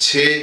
6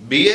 BA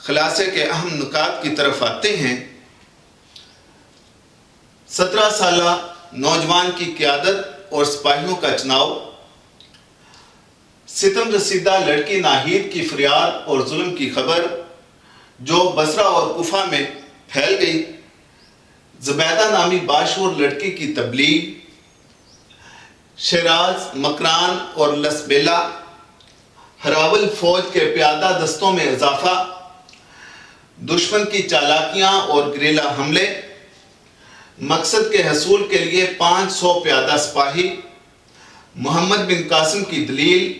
خلاصے کے اہم نکات کی طرف آتے ہیں۔ 17 سالہ نوجوان کی قیادت اور سپاہیوں کا چناؤ، ستم رسیدہ لڑکی ناہید کی فریاد اور ظلم کی خبر جو بصرہ اور کوفہ میں پھیل گئی، زبیدہ نامی باشعور لڑکی کی تبلیغ، شیراز، مکران اور لسبیلا ہراول فوج کے پیادہ دستوں میں اضافہ، دشمن کی چالاکیاں اور گریلا حملے، مقصد کے حصول کے لیے 500 پیادہ سپاہی، محمد بن قاسم کی دلیل،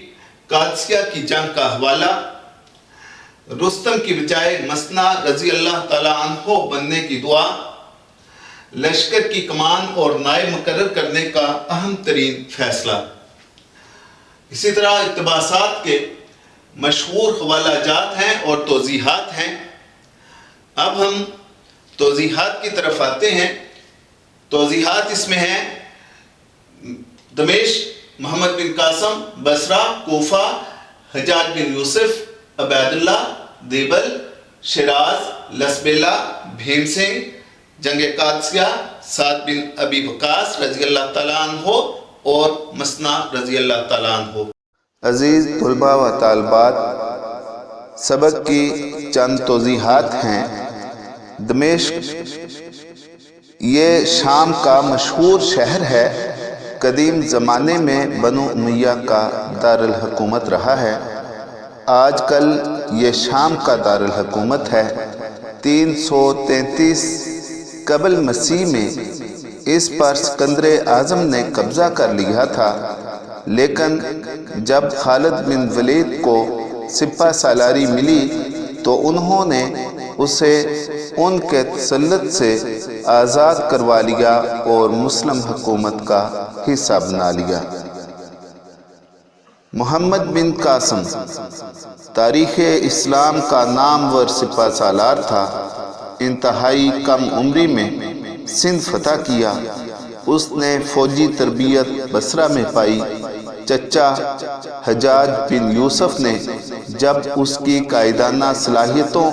قادسیہ کی جنگ کا حوالہ، رستم کی بجائے مسنہ رضی اللہ تعالیٰ عنہ بننے کی دعا، لشکر کی کمان اور نائب مقرر کرنے کا اہم ترین فیصلہ۔ اسی طرح اقتباسات کے مشہور حوالہ جات ہیں اور توضیحات ہیں۔ اب ہم توضیحات کی طرف آتے ہیں۔ توضیحات اس میں ہیں: دمشق محمد بن قاسم، بصرہ کوفہ حجاج بن یوسف، عبید اللہ دیبل، شیراز لسبیلا بھیم سنگھ، جنگ قادسیہ سعد بن ابی وقاص رضی اللہ تعالیٰ عنہ اور مسنہ رضی اللہ تعالیٰ عنہ۔ عزیز طلباء و طالبات، سبق کی چند توضیحات ہیں۔ دمشق یہ شام کا مشہور شہر ہے، قدیم زمانے میں بنو امیہ کا دارالحکومت رہا ہے۔ آج کل یہ شام کا دارالحکومت ہے۔ 333 قبل مسیح میں اس پر سکندر اعظم نے قبضہ کر لیا تھا، لیکن جب خالد بن ولید کو سپہ سالاری ملی تو انہوں نے اسے ان کے تسلط سے آزاد کروا لیا اور مسلم حکومت کا حصہ بنا لیا۔ محمد بن قاسم تاریخ اسلام کا نامور سپہ سالار تھا۔ انتہائی کم عمری میں سندھ فتح کیا۔ اس نے فوجی تربیت بصرہ میں پائی۔ چچا حجاج بن یوسف نے جب اس کی قائدانہ صلاحیتوں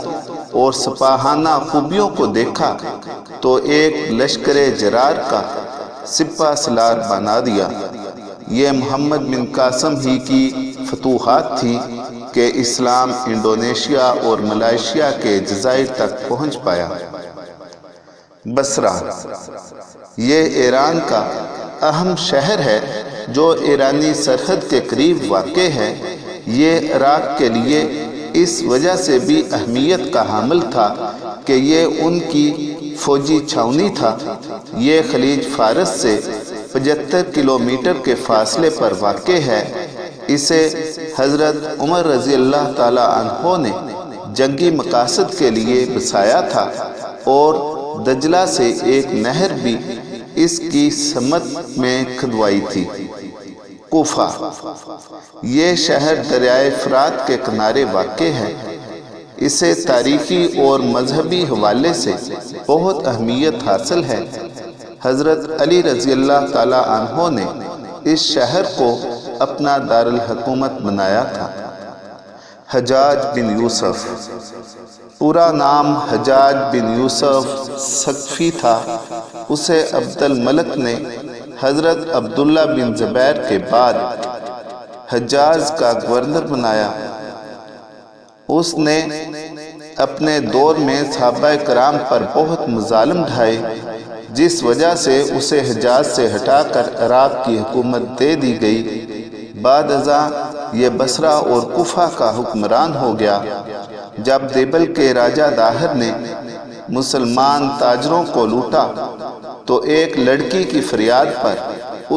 اور سپاہانہ خوبیوں کو دیکھا تو ایک لشکر جرار کا سپہ سالار بنا دیا۔ یہ محمد بن قاسم ہی کی فتوحات تھی کہ اسلام انڈونیشیا اور ملائیشیا کے جزائر تک پہنچ پایا۔ بصرہ یہ ایران کا اہم شہر ہے جو ایرانی سرحد کے قریب واقع ہے۔ یہ عراق کے لیے اس وجہ سے بھی اہمیت کا حامل تھا کہ یہ ان کی فوجی چھاؤنی تھا۔ یہ خلیج فارس سے 75 کلومیٹر کے فاصلے پر واقع ہے۔ اسے حضرت عمر رضی اللہ تعالی عنہ نے جنگی مقاصد کے لیے بسایا تھا، اور دجلہ سے ایک نہر بھی اس کی سمت میں کھدوائی تھی۔ کوفہ یہ شہر دریائے فرات کے کنارے واقع ہے۔ اسے تاریخی اور مذہبی حوالے سے بہت اہمیت حاصل ہے۔ حضرت علی رضی اللہ تعالی عنہ نے اس شہر کو اپنا دارالحکومت بنایا تھا۔ حجاج بن یوسف پورا نام حجاج بن یوسف ثقفی تھا۔ اسے عبد الملک نے حضرت عبداللہ بن زبیر کے بعد حجاز کا گورنر بنایا۔ اس نے اپنے دور میں صحابہ کرام پر بہت مظالم ڈھائے، جس وجہ سے اسے حجاز سے ہٹا کر عراق کی حکومت دے دی گئی۔ بعد ازاں یہ بصرہ اور کوفہ کا حکمران ہو گیا۔ جب دیبل کے راجہ داہر نے مسلمان تاجروں کو لوٹا تو ایک لڑکی کی فریاد پر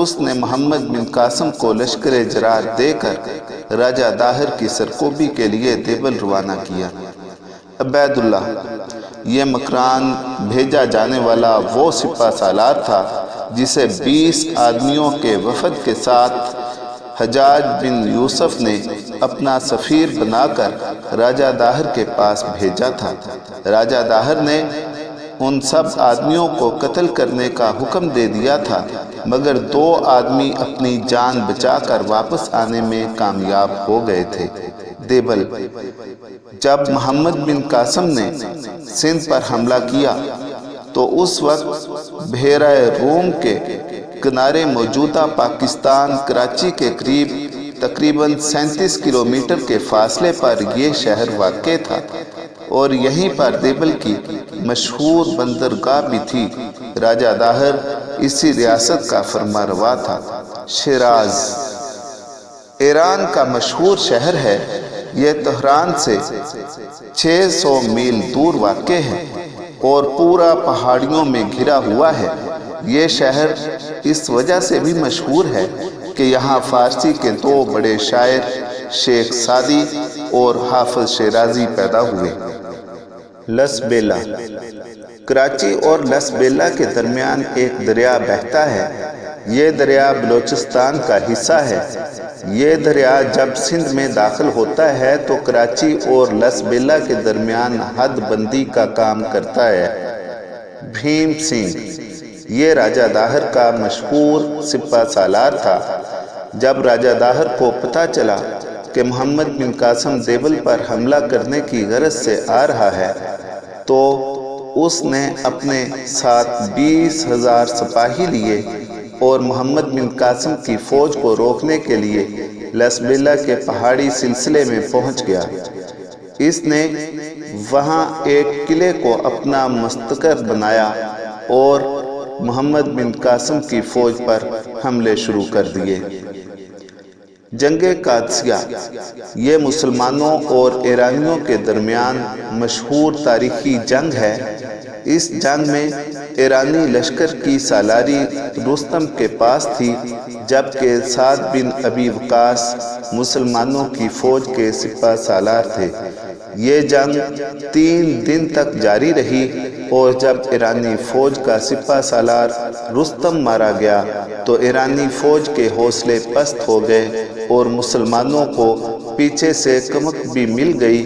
اس نے محمد بن قاسم کو لشکر جرار دے کر راجہ داہر کی سرکوبی کے لیے دیبل روانہ کیا۔ عبید اللہ یہ مکران بھیجا جانے والا وہ سپہ سالار تھا جسے 20 آدمیوں کے وفد کے ساتھ حجاج بن یوسف نے اپنا سفیر بنا کر راجہ داہر کے پاس بھیجا تھا۔ راجہ داہر نے ان سب آدمیوں کو قتل کرنے کا حکم دے دیا تھا، مگر 2 آدمی اپنی جان بچا کر واپس آنے میں کامیاب ہو گئے تھے۔ دیبل۔ جب محمد بن قاسم نے سندھ پر حملہ کیا تو اس وقت بحیرہ روم کے کنارے موجودہ پاکستان کراچی کے قریب تقریباً 37 کلومیٹر کے فاصلے پر یہ شہر واقع تھا، اور یہیں پر دیبل کی مشہور بندرگاہ بھی تھی۔ راجہ داہر اسی ریاست کا فرمانروا تھا۔ شیراز ایران کا مشہور شہر ہے۔ یہ تہران سے 600 میل دور واقع ہے اور پورا پہاڑیوں میں گھرا ہوا ہے۔ یہ شہر اس وجہ سے بھی مشہور ہے کہ یہاں فارسی کے 2 بڑے شاعر شیخ سعدی اور حافظ شیرازی پیدا ہوئے۔ لس بیلا۔ کراچی اور لس بیلا کے درمیان ایک دریا بہتا ہے۔ یہ دریا بلوچستان کا حصہ ہے۔ یہ دریا جب سندھ میں داخل ہوتا ہے تو کراچی اور لس بیلا کے درمیان حد بندی کا کام کرتا ہے۔ بھیم سنگھ یہ راجہ داہر کا مشہور سپہ سالار تھا۔ جب راجہ داہر کو پتہ چلا کہ محمد بن قاسم دیبل پر حملہ کرنے کی غرض سے آ رہا ہے تو اس نے اپنے ساتھ 20,000 سپاہی لیے اور محمد بن قاسم کی فوج کو روکنے کے لیے لس بیلا کے پہاڑی سلسلے میں پہنچ گیا۔ اس نے وہاں ایک قلعے کو اپنا مستقر بنایا اور محمد بن قاسم کی فوج پر حملے شروع کر دیے۔ جنگ قادسیہ یہ مسلمانوں اور ایرانیوں کے درمیان مشہور تاریخی جنگ ہے۔ اس جنگ میں ایرانی لشکر کی سالاری رستم کے پاس تھی، جبکہ سعد بن ابی وقاص مسلمانوں کی فوج کے سپہ سالار تھے۔ یہ جنگ 3 دن تک جاری رہی، اور جب ایرانی فوج کا سپہ سالار رستم مارا گیا تو ایرانی فوج کے حوصلے پست ہو گئے اور مسلمانوں کو پیچھے سے کمک بھی مل گئی،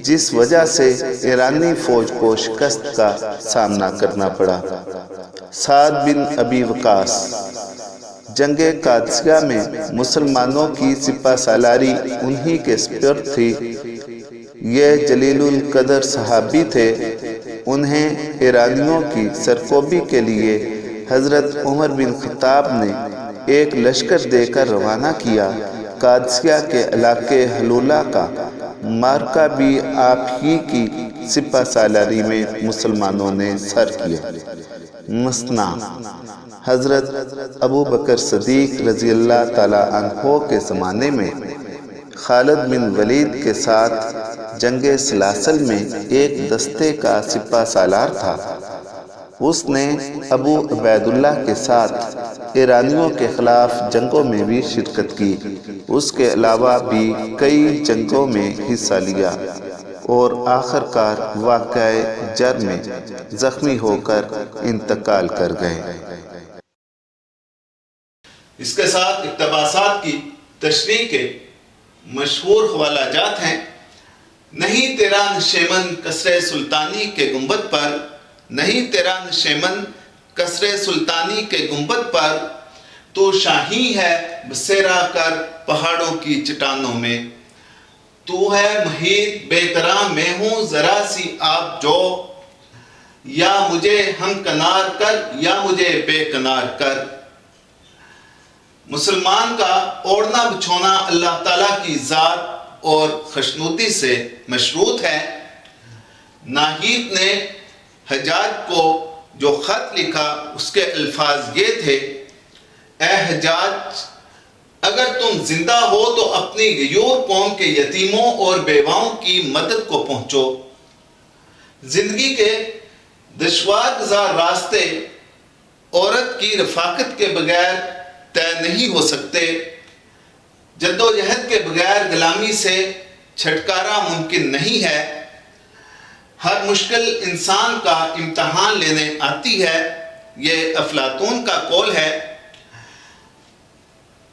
جس وجہ سے ایرانی فوج کو شکست کا سامنا کرنا پڑا۔ سعد بن ابی وقاص جنگ قادسیہ میں مسلمانوں کی سپہ سالاری انہی کے سپرد تھی۔ یہ جلیل القدر صحابی تھے۔ انہیں ایرانیوں کی سرکوبی کے لیے حضرت عمر بن خطاب نے ایک لشکر دے کر روانہ کیا۔ قادسیہ کے علاقے حلولہ کا معرکہ بھی آپ ہی کی سپہ سالاری میں مسلمانوں نے سر کیا۔ مسنا حضرت ابو بکر صدیق رضی اللہ تعالیٰ عنہ کے زمانے میں خالد بن ولید کے ساتھ جنگ سلاسل میں ایک دستے کا سپہ سالار تھا۔ اس نے ابو عبید اللہ کے ساتھ ایرانیوں کے خلاف جنگوں میں بھی شرکت کی۔ اس کے علاوہ بھی کئی جنگوں میں حصہ لیا اور آخر کار واقعہ جر میں زخمی ہو کر انتقال کر گئے۔ اس کے ساتھ اقتباسات کی تشریح کے مشہور حوالہ جات ہیں۔ نہیں تیرا نشیمن قصر سلطانی کے گنبد پر، نہیں تیرا نشیمن قصر سلطانی کے گنبد پر، تو شاہی ہے بسیرا کر پہاڑوں کی چٹانوں میں۔ تو ہے محیط بے کرام، میں ہوں ذرا سی آب جو، یا مجھے ہم کنار کر یا مجھے بے کنار کر۔ مسلمان کا اوڑھنا بچھونا اللہ تعالیٰ کی ذات اور خوشنودی سے مشروط ہے۔ ناہید نے حجاج کو جو خط لکھا اس کے الفاظ یہ تھے: اے حجاج، اگر تم زندہ ہو تو اپنی غیور قوم کے یتیموں اور بیواؤں کی مدد کو پہنچو۔ زندگی کے دشوار گزار راستے عورت کی رفاقت کے بغیر طے نہیں ہو سکتے۔ جدوجہد کے بغیر غلامی سے چھٹکارا ممکن نہیں ہے۔ ہر مشکل انسان کا امتحان لینے آتی ہے، یہ افلاطون کا قول ہے۔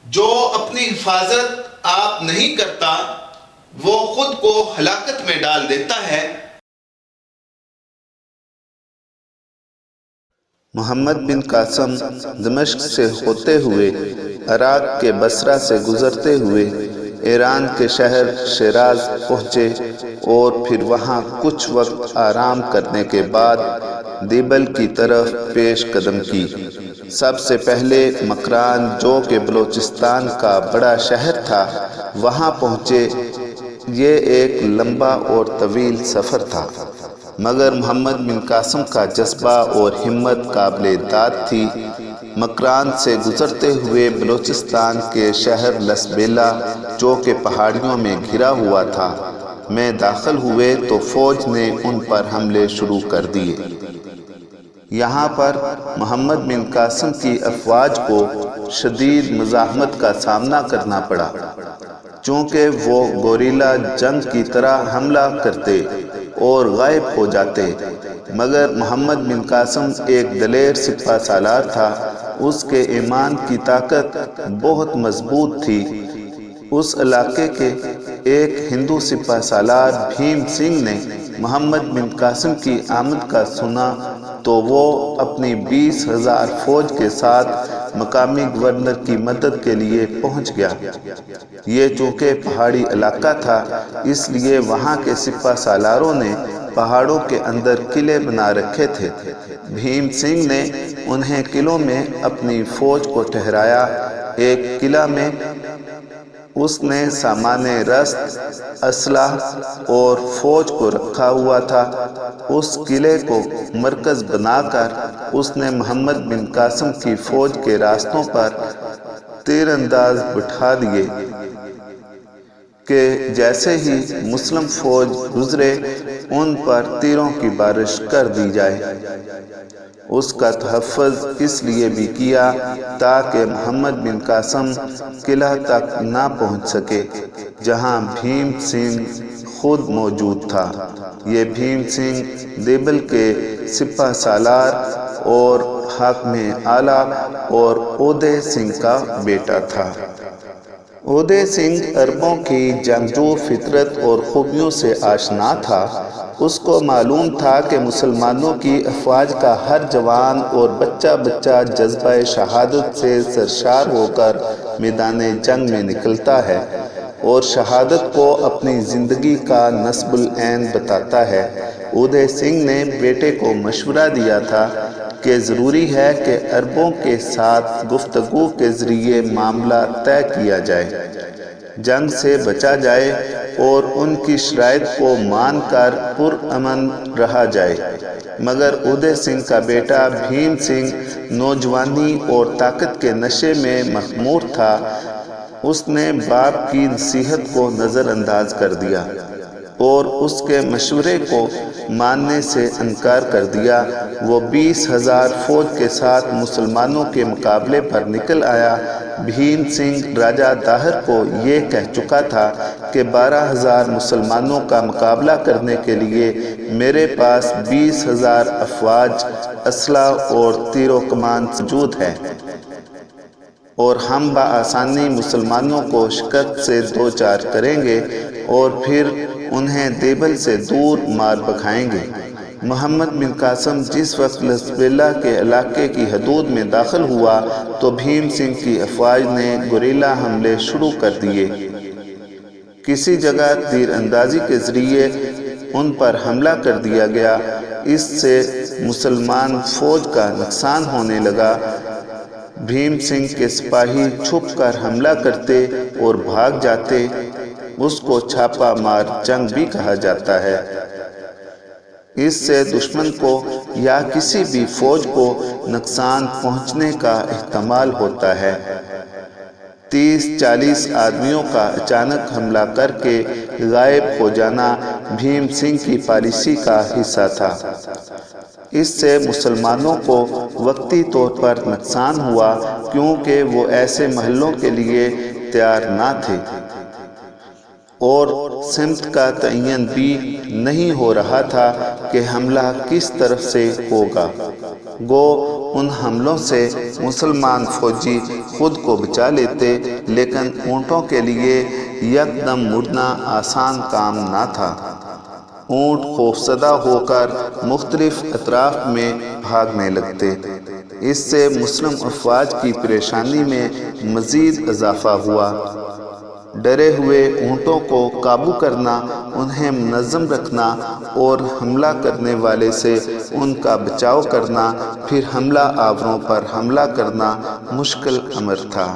جو اپنی حفاظت آپ نہیں کرتا وہ خود کو ہلاکت میں ڈال دیتا ہے۔ محمد بن قاسم دمشق سے ہوتے ہوئے عراق کے بصرہ سے گزرتے ہوئے ایران کے شہر شیراز پہنچے اور پھر وہاں کچھ وقت آرام کرنے کے بعد دیبل کی طرف پیش قدم کی۔ سب سے پہلے مکران، جو کہ بلوچستان کا بڑا شہر تھا، وہاں پہنچے۔ یہ ایک لمبا اور طویل سفر تھا، مگر محمد بن قاسم کا جذبہ اور ہمت قابل داد تھی۔ مکران سے گزرتے ہوئے بلوچستان کے شہر لسبیلا، جو کہ پہاڑیوں میں گھرا ہوا تھا، میں داخل ہوئے تو فوج نے ان پر حملے شروع کر دیے۔ یہاں پر محمد بن قاسم کی افواج کو شدید مزاحمت کا سامنا کرنا پڑا، چونکہ وہ گوریلا جنگ کی طرح حملہ کرتے اور غائب ہو جاتے، مگر محمد بن قاسم ایک دلیر سپہ سالار تھا۔ اس کے ایمان کی طاقت بہت مضبوط تھی۔ اس علاقے کے ایک ہندو سپہ سالار بھیم سنگھ نے محمد بن قاسم کی آمد کا سنا تو وہ اپنی 20,000 فوج کے ساتھ مقامی گورنر کی مدد کے لیے پہنچ گیا۔ یہ چونکہ پہاڑی علاقہ تھا، اس لیے وہاں کے سپہ سالاروں نے پہاڑوں کے اندر قلعے بنا رکھے تھے۔ بھیم سنگھ نے انہیں قلعوں میں اپنی فوج کو ٹھہرایا۔ ایک قلعہ میں اس نے سامان رست، اسلحہ اور فوج کو رکھا ہوا تھا۔ اس قلعے کو مرکز بنا کر اس نے محمد بن قاسم کی فوج کے راستوں پر تیر انداز بٹھا دیے کہ جیسے ہی مسلم فوج گزرے ان پر تیروں کی بارش کر دی جائے۔ اس کا تحفظ اس لیے بھی کیا تاکہ محمد بن قاسم قلعہ تک نہ پہنچ سکے جہاں بھیم سنگھ خود موجود تھا۔ یہ بھیم سنگھ دیبل کے سپہ سالار اور حاکم اعلیٰ اور اودے سنگھ کا بیٹا تھا۔ اودے سنگھ عربوں کی جنگجو فطرت اور خوبیوں سے آشنا تھا۔ اس کو معلوم تھا کہ مسلمانوں کی افواج کا ہر جوان اور بچہ جذبہ شہادت سے سرشار ہو کر میدان جنگ میں نکلتا ہے اور شہادت کو اپنی زندگی کا نصب العین بتاتا ہے۔ اودے سنگھ نے بیٹے کو مشورہ دیا تھا کہ ضروری ہے کہ عربوں کے ساتھ گفتگو کے ذریعے معاملہ طے کیا جائے، جنگ سے بچا جائے اور ان کی شرائط کو مان کر پرامن رہا جائے۔ مگر اودے سنگھ کا بیٹا بھیم سنگھ نوجوانی اور طاقت کے نشے میں مخمور تھا۔ اس نے باپ کی نصیحت کو نظر انداز کر دیا اور اس کے مشورے کو ماننے سے انکار کر دیا۔ وہ 20,000 فوج کے ساتھ مسلمانوں کے مقابلے پر نکل آیا۔ بھیم سنگھ راجہ داہر کو یہ کہہ چکا تھا کہ 12,000 مسلمانوں کا مقابلہ کرنے کے لیے میرے پاس 20,000 افواج، اسلحہ اور تیر و کمان موجود ہے اور ہم بآسانی مسلمانوں کو شکست سے دوچار کریں گے اور پھر انہیں دیبل سے دور مار بکھائیں گے۔ محمد بن قاسم جس وقت لسبیلا کے علاقے کی حدود میں داخل ہوا تو بھیم سنگھ کی افواج نے گوریلا حملے شروع کر دیے۔ کسی جگہ تیر اندازی کے ذریعے ان پر حملہ کر دیا گیا۔ اس سے مسلمان فوج کا نقصان ہونے لگا۔ بھیم سنگھ کے سپاہی چھپ کر حملہ کرتے اور بھاگ جاتے۔ اس کو چھاپا مار جنگ بھی کہا جاتا ہے۔ اس سے دشمن کو یا کسی بھی فوج کو نقصان پہنچنے کا احتمال ہوتا ہے۔ 30-40 آدمیوں کا اچانک حملہ کر کے غائب ہو جانا بھیم سنگھ کی پالیسی کا حصہ تھا۔ اس سے مسلمانوں کو وقتی طور پر نقصان ہوا کیونکہ وہ ایسے محلوں کے لیے تیار نہ تھے اور سمت کا تعین بھی نہیں ہو رہا تھا کہ حملہ کس طرف سے ہوگا۔ گو ان حملوں سے مسلمان فوجی خود کو بچا لیتے، لیکن اونٹوں کے لیے یکدم مڑنا آسان کام نہ تھا۔ اونٹ خوفزدہ ہو کر مختلف اطراف میں بھاگنے لگتے۔ اس سے مسلم افواج کی پریشانی میں مزید اضافہ ہوا۔ ڈرے ہوئے اونٹوں کو قابو کرنا، انہیں منظم رکھنا اور حملہ کرنے والے سے ان کا بچاؤ کرنا، پھر حملہ آوروں پر حملہ کرنا مشکل امر تھا۔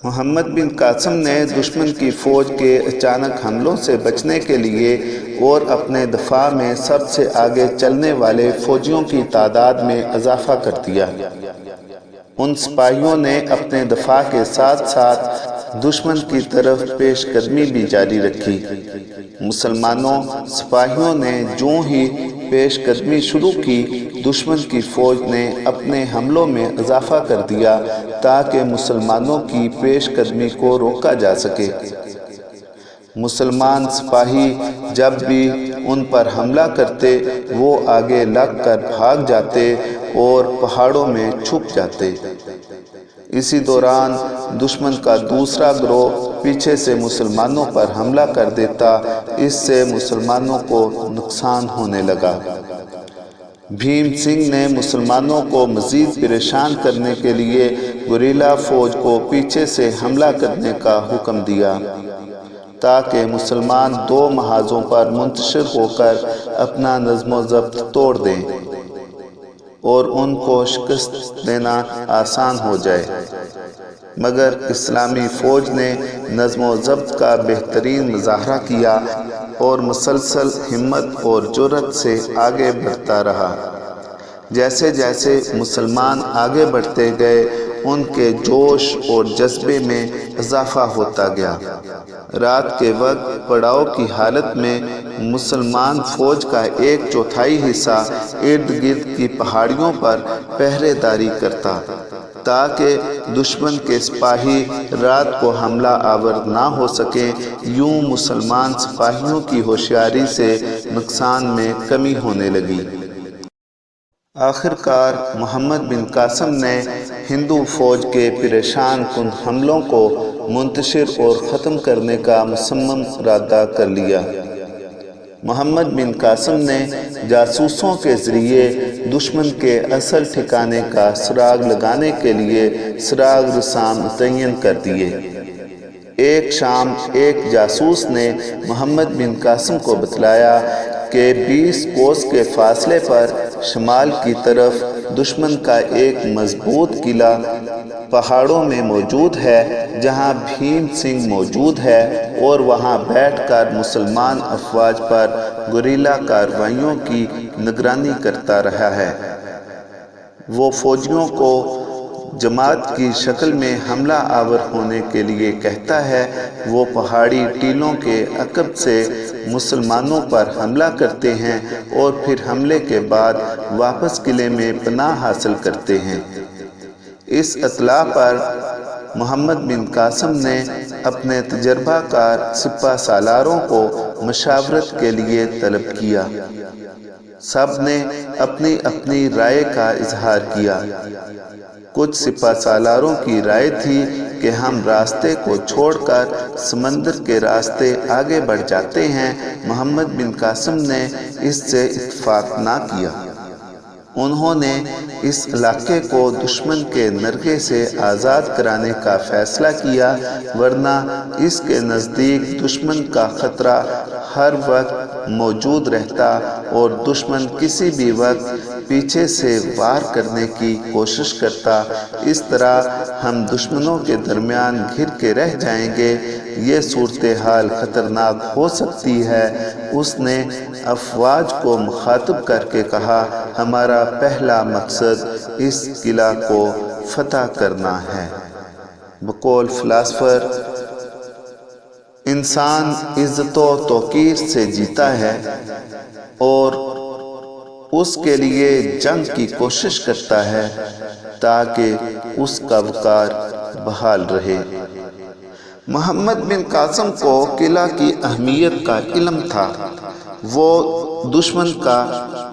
محمد بن قاسم نے دشمن کی فوج کے اچانک حملوں سے بچنے کے لیے اور اپنے دفاع میں سب سے آگے چلنے والے فوجیوں کی تعداد میں اضافہ کر دیا۔ ان سپاہیوں نے اپنے دفاع کے ساتھ ساتھ دشمن کی طرف پیش قدمی بھی جاری رکھی۔ مسلمانوں سپاہیوں نے جوں ہی پیش قدمی شروع کی، دشمن کی فوج نے اپنے حملوں میں اضافہ کر دیا تاکہ مسلمانوں کی پیش قدمی کو روکا جا سکے۔ مسلمان سپاہی جب بھی ان پر حملہ کرتے، وہ آگے لگ کر بھاگ جاتے اور پہاڑوں میں چھپ جاتے۔ اسی دوران دشمن کا دوسرا گروہ پیچھے سے مسلمانوں پر حملہ کر دیتا، اس سے مسلمانوں کو نقصان ہونے لگا۔ بھیم سنگھ نے مسلمانوں کو مزید پریشان کرنے کے لیے گوریلا فوج کو پیچھے سے حملہ کرنے کا حکم دیا تاکہ مسلمان دو محاذوں پر منتشر ہو کر اپنا نظم و ضبط توڑ دیں اور ان کو شکست دینا آسان ہو جائے، مگر اسلامی فوج نے نظم و ضبط کا بہترین مظاہرہ کیا اور مسلسل ہمت اور جرأت سے آگے بڑھتا رہا۔ جیسے جیسے مسلمان آگے بڑھتے گئے، ان کے جوش اور جذبے میں اضافہ ہوتا گیا۔ رات کے وقت پڑاؤ کی حالت میں مسلمان فوج کا 1/4 حصہ ارد گرد کی پہاڑیوں پر پہرے داری کرتا تاکہ دشمن کے سپاہی رات کو حملہ آور نہ ہو سکیں۔ یوں مسلمان سپاہیوں کی ہوشیاری سے نقصان میں کمی ہونے لگی۔ آخرکار محمد بن قاسم نے ہندو فوج کے پریشان کن حملوں کو منتشر اور ختم کرنے کا مصمم ارادہ کر لیا۔ محمد بن قاسم نے جاسوسوں کے ذریعے دشمن کے اصل ٹھکانے کا سراغ لگانے کے لیے سراغ رسام متعین کر دیے۔ ایک شام ایک جاسوس نے محمد بن قاسم کو بتلایا کہ 20 کوس کے فاصلے پر شمال کی طرف دشمن کا ایک مضبوط قلعہ پہاڑوں میں موجود ہے جہاں بھیم سنگھ موجود ہے اور وہاں بیٹھ کر مسلمان افواج پر گوریلا کارروائیوں کی نگرانی کرتا رہا ہے۔ وہ فوجیوں کو جماعت کی شکل میں حملہ آور ہونے کے لیے کہتا ہے۔ وہ پہاڑی ٹیلوں کے عقب سے مسلمانوں پر حملہ کرتے ہیں اور پھر حملے کے بعد واپس قلعے میں پناہ حاصل کرتے ہیں۔ اس اطلاع پر محمد بن قاسم نے اپنے تجربہ کار سپہ سالاروں کو مشاورت کے لیے طلب کیا۔ سب نے اپنی اپنی رائے کا اظہار کیا۔ کچھ سپہ سالاروں کی رائے تھی کہ ہم راستے کو چھوڑ کر سمندر کے راستے آگے بڑھ جاتے ہیں۔ محمد بن قاسم نے اس سے اتفاق نہ کیا۔ انہوں نے اس علاقے کو دشمن کے نرغے سے آزاد کرانے کا فیصلہ کیا، ورنہ اس کے نزدیک دشمن کا خطرہ ہر وقت موجود رہتا اور دشمن کسی بھی وقت پیچھے سے وار کرنے کی کوشش کرتا۔ اس طرح ہم دشمنوں کے درمیان گھر کے رہ جائیں گے، یہ صورتحال خطرناک ہو سکتی ہے۔ اس نے افواج کو مخاطب کر کے کہا، ہمارا پہلا مقصد اس قلعہ کو فتح کرنا ہے۔ بقول فلاسفر، انسان عزت و توقیر سے جیتا ہے اور اس کے لیے جنگ کی کوشش کرتا ہے تاکہ اس کا وقار بحال رہے۔ محمد بن قاسم کو قلعہ کی اہمیت کا علم تھا۔ وہ دشمن کا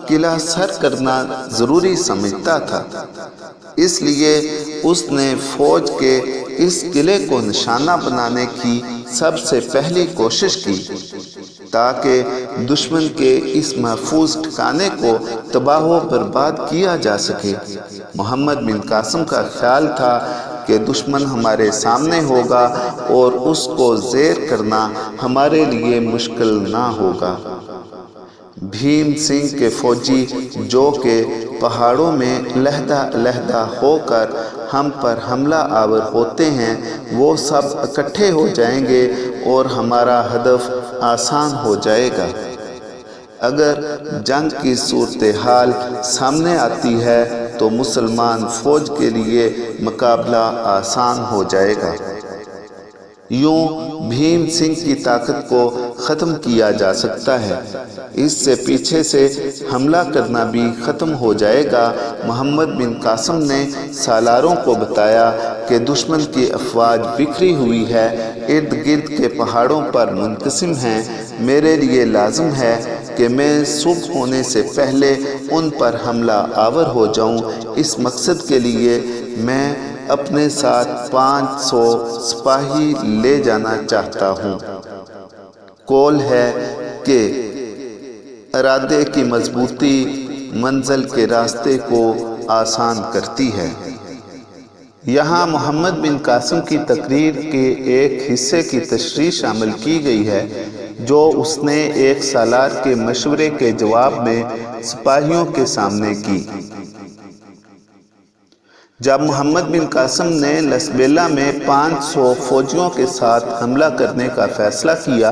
قلعہ سر کرنا ضروری سمجھتا تھا، اس لیے اس نے فوج کے اس قلعے کو نشانہ بنانے کی سب سے پہلی کوشش کی تاکہ دشمن کے اس محفوظ ٹھکانے کو تباہ و برباد کیا جا سکے۔ محمد بن قاسم کا خیال تھا کہ کہ دشمن ہمارے سامنے ہوگا اور اس کو زیر کرنا ہمارے لیے مشکل نہ ہوگا۔ بھیم سنگھ کے فوجی جو کہ پہاڑوں میں علیحدہ ہو کر ہم پر حملہ آور ہوتے ہیں، وہ سب اکٹھے ہو جائیں گے اور ہمارا ہدف آسان ہو جائے گا۔ اگر جنگ کی صورتحال سامنے آتی ہے تو مسلمان فوج کے لیے مقابلہ آسان ہو جائے گا۔ یوں بھیم سنگھ کی طاقت کو ختم کیا جا سکتا ہے۔ اس سے پیچھے سے حملہ کرنا بھی ختم ہو جائے گا۔ محمد بن قاسم نے سالاروں کو بتایا کہ دشمن کی افواج بکھری ہوئی ہے، ارد گرد کے پہاڑوں پر منقسم ہیں۔ میرے لیے لازم ہے کہ میں صبح ہونے سے پہلے ان پر حملہ آور ہو جاؤں۔ اس مقصد کے لیے میں اپنے ساتھ 500 سپاہی لے جانا چاہتا ہوں۔ قول ہے کہ ارادے کی مضبوطی منزل کے راستے کو آسان کرتی ہے۔ یہاں محمد بن قاسم کی تقریر کے ایک حصے کی تشریح شامل کی گئی ہے جو اس نے ایک سالار کے مشورے کے جواب میں سپاہیوں کے سامنے کی۔ جب محمد بن قاسم نے لسبیلا میں 500 فوجیوں کے ساتھ حملہ کرنے کا فیصلہ کیا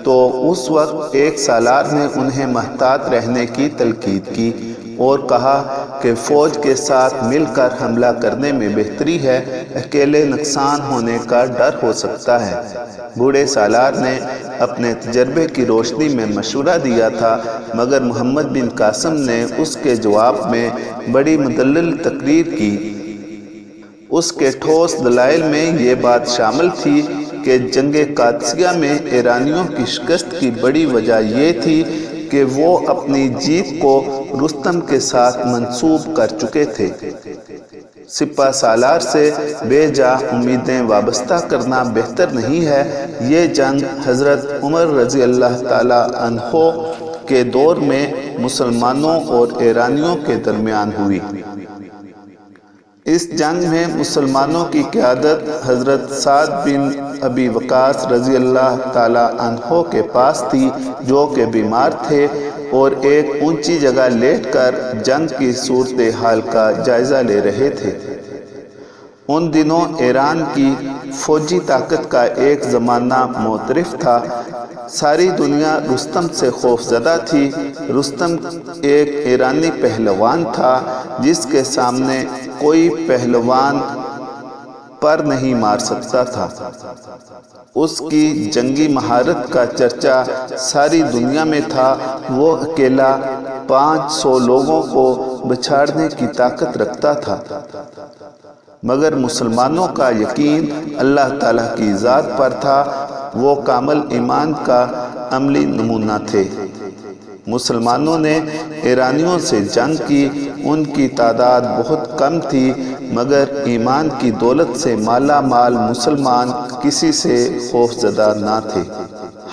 تو اس وقت ایک سالار نے انہیں محتاط رہنے کی تلقین کی اور کہا کہ فوج کے ساتھ مل کر حملہ کرنے میں بہتری ہے، اکیلے نقصان ہونے کا ڈر ہو سکتا ہے۔ بوڑھے سالار نے اپنے تجربے کی روشنی میں مشورہ دیا تھا، مگر محمد بن قاسم نے اس کے جواب میں بڑی مدلل تقریر کی۔ اس کے ٹھوس دلائل میں یہ بات شامل تھی کہ جنگ قادسیہ میں ایرانیوں کی شکست کی بڑی وجہ یہ تھی کہ وہ اپنی جیت کو رستم کے ساتھ منسوب کر چکے تھے۔ سپہ سالار سے بے جا امیدیں وابستہ کرنا بہتر نہیں ہے۔ یہ جنگ حضرت عمر رضی اللہ تعالی عنہ کے دور میں مسلمانوں اور ایرانیوں کے درمیان ہوئی۔ اس جنگ میں مسلمانوں کی قیادت حضرت سعد بن ابی وقاص رضی اللہ تعالی عنہ کے پاس تھی، جو کہ بیمار تھے اور ایک اونچی جگہ لیٹ کر جنگ کی صورتحال کا جائزہ لے رہے تھے۔ ان دنوں ایران کی فوجی طاقت کا ایک زمانہ معترف تھا۔ ساری دنیا رستم سے خوف زدہ تھی۔ رستم ایک ایرانی پہلوان تھا جس کے سامنے کوئی پہلوان پر نہیں مار سکتا تھا۔ اس کی جنگی مہارت کا چرچا ساری دنیا میں تھا۔ وہ اکیلا 500 لوگوں کو بچھاڑنے کی طاقت رکھتا تھا، مگر مسلمانوں کا یقین اللہ تعالیٰ کی ذات پر تھا۔ وہ کامل ایمان کا عملی نمونہ تھے۔ مسلمانوں نے ایرانیوں سے جنگ کی۔ ان کی تعداد بہت کم تھی، مگر ایمان کی دولت سے مالا مال مسلمان کسی سے خوف زدہ نہ تھے۔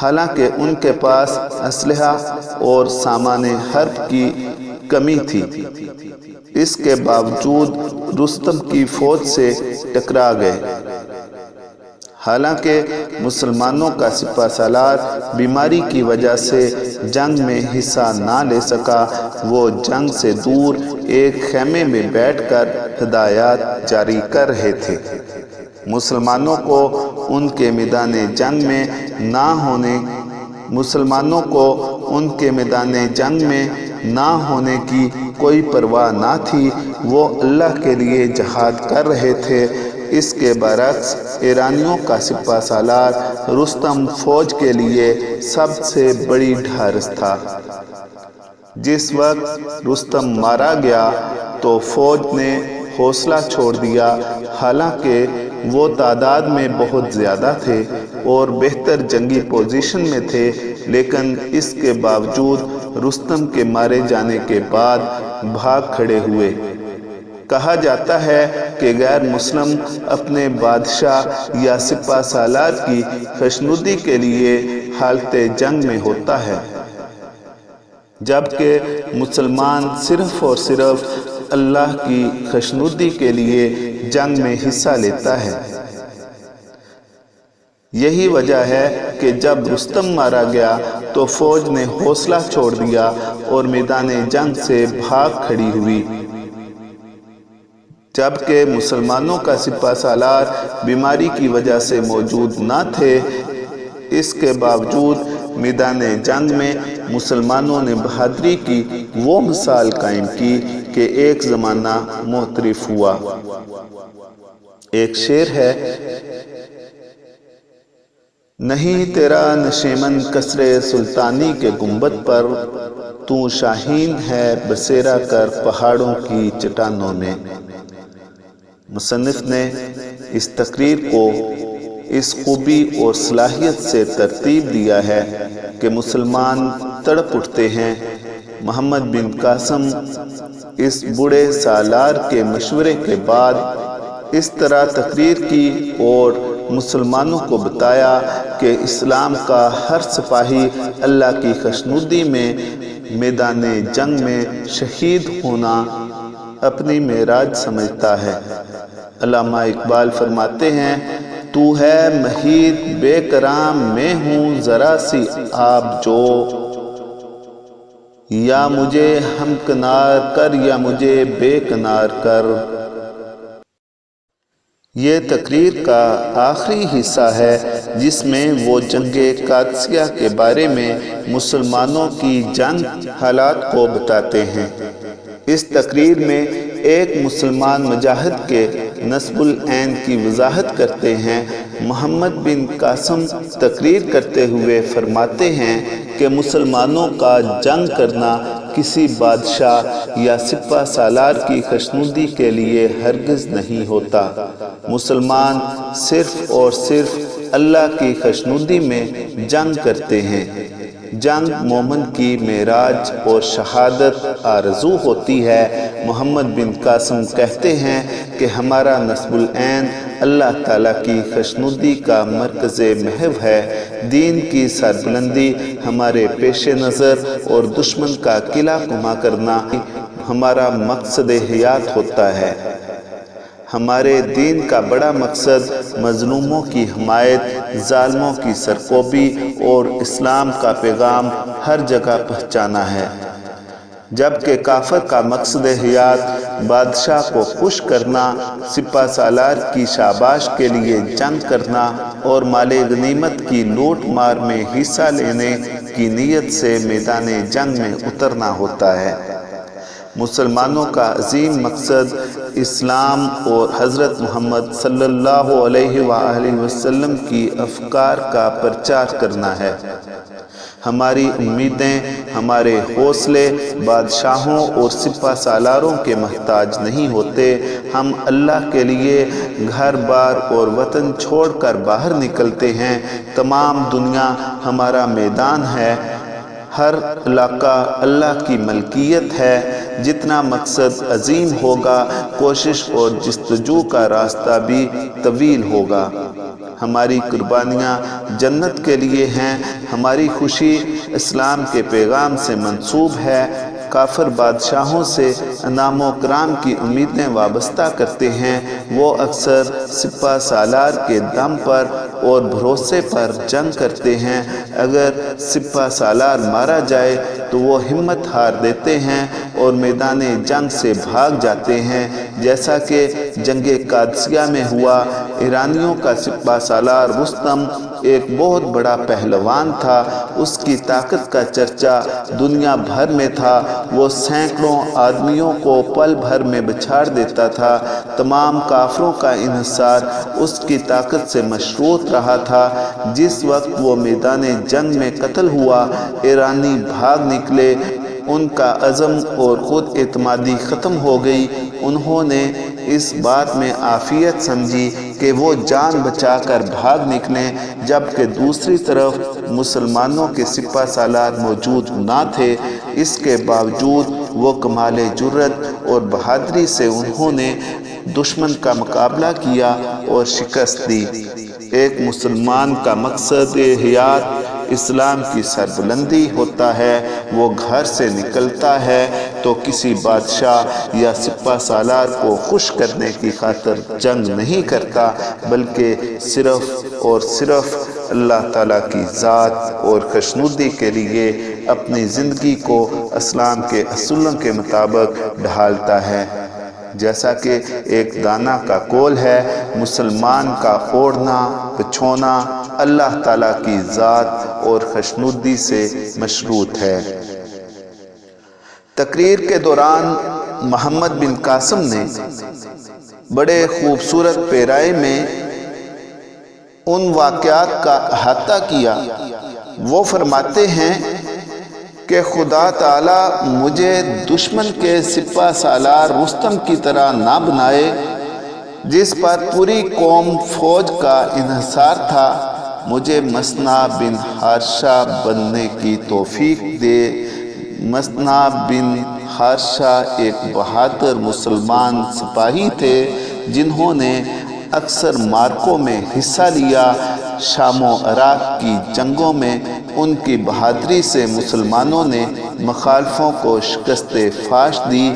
حالانکہ ان کے پاس اسلحہ اور سامان حرب کی کمی تھی، اس کے باوجود رستم کی فوج سے ٹکرا گئے۔ حالانکہ مسلمانوں کا سپہ سالار بیماری کی وجہ سے جنگ میں حصہ نہ لے سکا، وہ جنگ سے دور ایک خیمے میں بیٹھ کر ہدایات جاری کر رہے تھے۔ مسلمانوں کو ان کے میدان جنگ میں نہ ہونے کی کوئی پرواہ نہ تھی۔ وہ اللہ کے لیے جہاد کر رہے تھے۔ اس کے برعکس ایرانیوں کا سپہ سالار رستم فوج کے لیے سب سے بڑی ڈھارس تھا۔ جس وقت رستم مارا گیا تو فوج نے حوصلہ چھوڑ دیا۔ حالانکہ وہ تعداد میں بہت زیادہ تھے اور بہتر جنگی پوزیشن میں تھے، لیکن اس کے باوجود رستم کے مارے جانے کے بعد بھاگ کھڑے ہوئے۔ کہا جاتا ہے کہ غیر مسلم اپنے بادشاہ یا سپہ سالار کی خوشنودی کے لیے حالت جنگ میں ہوتا ہے، جبکہ مسلمان صرف اور صرف اللہ کی خوشنودی کے لیے جنگ میں حصہ لیتا ہے۔ یہی وجہ ہے کہ جب رستم مارا گیا تو فوج نے حوصلہ چھوڑ دیا اور میدان جنگ سے بھاگ کھڑی ہوئی، جبکہ مسلمانوں کا سپہ سالار بیماری کی وجہ سے موجود نہ تھے۔ اس کے باوجود میدان جنگ میں مسلمانوں نے بہادری کی وہ مثال قائم کی کہ ایک زمانہ معترف ہوا۔ ایک شعر ہے، نہیں تیرا نشیمن قصر سلطانی کے گنبد پر، تو شاہین ہے بسیرا کر پہاڑوں کی چٹانوں میں۔ مصنف نے اس تقریر کو اس خوبی اور صلاحیت سے ترتیب دیا ہے کہ مسلمان تڑپ اٹھتے ہیں۔ محمد بن قاسم اس بوڑھے سالار کے مشورے کے بعد اس طرح تقریر کی اور مسلمانوں کو بتایا کہ اسلام کا ہر سپاہی اللہ کی خوشنودی میں میدان جنگ میں شہید ہونا اپنی معراج سمجھتا ہے۔ علامہ اقبال فرماتے ہیں، تو ہے مہید بے کرام، میں ہوں ذرا سی آب جو، یا مجھے ہم کنار کر یا مجھے بے کنار کر۔ یہ تقریر کا آخری حصہ ہے جس میں وہ جنگ قادسیہ کے بارے میں مسلمانوں کی جنگ حالات کو بتاتے ہیں۔ اس تقریر میں ایک مسلمان مجاہد کے نصب العین کی وضاحت کرتے ہیں۔ محمد بن قاسم تقریر کرتے ہوئے فرماتے ہیں کہ مسلمانوں کا جنگ کرنا کسی بادشاہ یا سپہ سالار کی خوشنودی کے لیے ہرگز نہیں ہوتا۔ مسلمان صرف اور صرف اللہ کی خوشنودی میں جنگ کرتے ہیں۔ جنگ مومن کی معراج اور شہادت آرزو ہوتی ہے۔ محمد بن قاسم کہتے ہیں کہ ہمارا نصب العین اللہ تعالیٰ کی خوشنودی کا مرکز محو ہے۔ دین کی سربلندی ہمارے پیش نظر اور دشمن کا قلعہ کما کرنا ہمارا مقصد حیات ہوتا ہے۔ ہمارے دین کا بڑا مقصد مظلوموں کی حمایت، ظالموں کی سرکوبی اور اسلام کا پیغام ہر جگہ پہنچانا ہے، جبکہ کافر کا مقصد حیات بادشاہ کو خوش کرنا، سپہ سالار کی شاباش کے لیے جنگ کرنا اور مال غنیمت کی لوٹ مار میں حصہ لینے کی نیت سے میدان جنگ میں اترنا ہوتا ہے۔ مسلمانوں کا عظیم مقصد اسلام اور حضرت محمد صلی اللہ علیہ وآلہ وسلم کی افکار کا پرچار کرنا ہے۔ ہماری امیدیں، ہمارے حوصلے بادشاہوں اور سپہ سالاروں کے محتاج نہیں ہوتے۔ ہم اللہ کے لیے گھر بار اور وطن چھوڑ کر باہر نکلتے ہیں۔ تمام دنیا ہمارا میدان ہے، ہر علاقہ اللہ کی ملکیت ہے۔ جتنا مقصد عظیم ہوگا، کوشش اور جستجو کا راستہ بھی طویل ہوگا۔ ہماری قربانیاں جنت کے لیے ہیں، ہماری خوشی اسلام کے پیغام سے منسوب ہے۔ کافر بادشاہوں سے انعام و کرام کی امیدیں وابستہ کرتے ہیں۔ وہ اکثر سپہ سالار کے دم پر اور بھروسے پر جنگ کرتے ہیں۔ اگر سپہ سالار مارا جائے تو وہ ہمت ہار دیتے ہیں اور میدان جنگ سے بھاگ جاتے ہیں، جیسا کہ جنگ قادسیہ میں ہوا۔ ایرانیوں کا سپہ سالار رستم ایک بہت بڑا پہلوان تھا۔ اس کی طاقت کا چرچا دنیا بھر میں تھا۔ وہ سینکڑوں آدمیوں کو پل بھر میں بچھاڑ دیتا تھا۔ تمام کافروں کا انحصار اس کی طاقت سے مشروط رہا تھا۔ جس وقت وہ میدان جنگ میں قتل ہوا، ایرانی بھاگ نکلے۔ ان کا عزم اور خود اعتمادی ختم ہو گئی۔ انہوں نے اس بات میں عافیت سمجھی کہ وہ جان بچا کر بھاگ نکلیں، جبکہ دوسری طرف مسلمانوں کے سپہ سالار موجود نہ تھے۔ اس کے باوجود وہ کمال جرأت اور بہادری سے انہوں نے دشمن کا مقابلہ کیا اور شکست دی۔ ایک مسلمان کا مقصد حیات اسلام کی سربلندی ہوتا ہے، وہ گھر سے نکلتا ہے تو کسی بادشاہ یا سپہ سالار کو خوش کرنے کی خاطر جنگ نہیں کرتا، بلکہ صرف اور صرف اللہ تعالیٰ کی ذات اور خوشنودی کے لیے اپنی زندگی کو اسلام کے اصولوں کے مطابق ڈھالتا ہے۔ جیسا کہ ایک دانا کا قول ہے، مسلمان کا اوڑھنا بچھونا اللہ تعالیٰ کی ذات اور خوشنودی سے مشروط ہے۔ تقریر کے دوران محمد بن قاسم نے بڑے خوبصورت پیرائے میں ان واقعات کا احاطہ کیا۔ وہ فرماتے ہیں کہ خدا تعالیٰ مجھے دشمن کے سپہ سالار رستم کی طرح نہ بنائے، جس پر پوری قوم فوج کا انحصار تھا۔ مجھے مثنیٰ بن حارثہ بننے کی توفیق دے۔ مثنیٰ بن حارثہ ایک بہادر مسلمان سپاہی تھے جنہوں نے اکثر معرکوں میں حصہ لیا۔ شام و عراق کی جنگوں میں ان کی بہادری سے مسلمانوں نے مخالفوں کو شکست فاش دی۔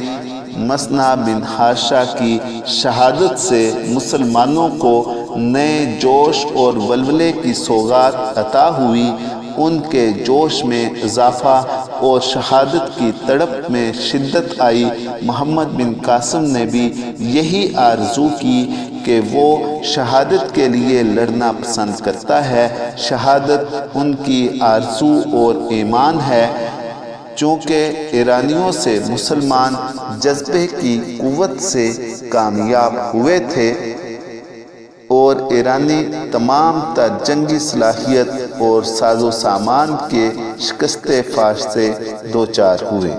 مثنیٰ بن حارثہ کی شہادت سے مسلمانوں کو نئے جوش اور ولولے کی سوغات عطا ہوئی۔ ان کے جوش میں اضافہ اور شہادت کی تڑپ میں شدت آئی۔ محمد بن قاسم نے بھی یہی آرزو کی کہ وہ شہادت کے لیے لڑنا پسند کرتا ہے۔ شہادت ان کی آرزو اور ایمان ہے۔ چونکہ ایرانیوں سے مسلمان جذبے کی قوت سے کامیاب ہوئے تھے اور ایرانی تمام تر جنگی صلاحیت اور ساز و سامان کے شکست فاش سے دوچار ہوئے۔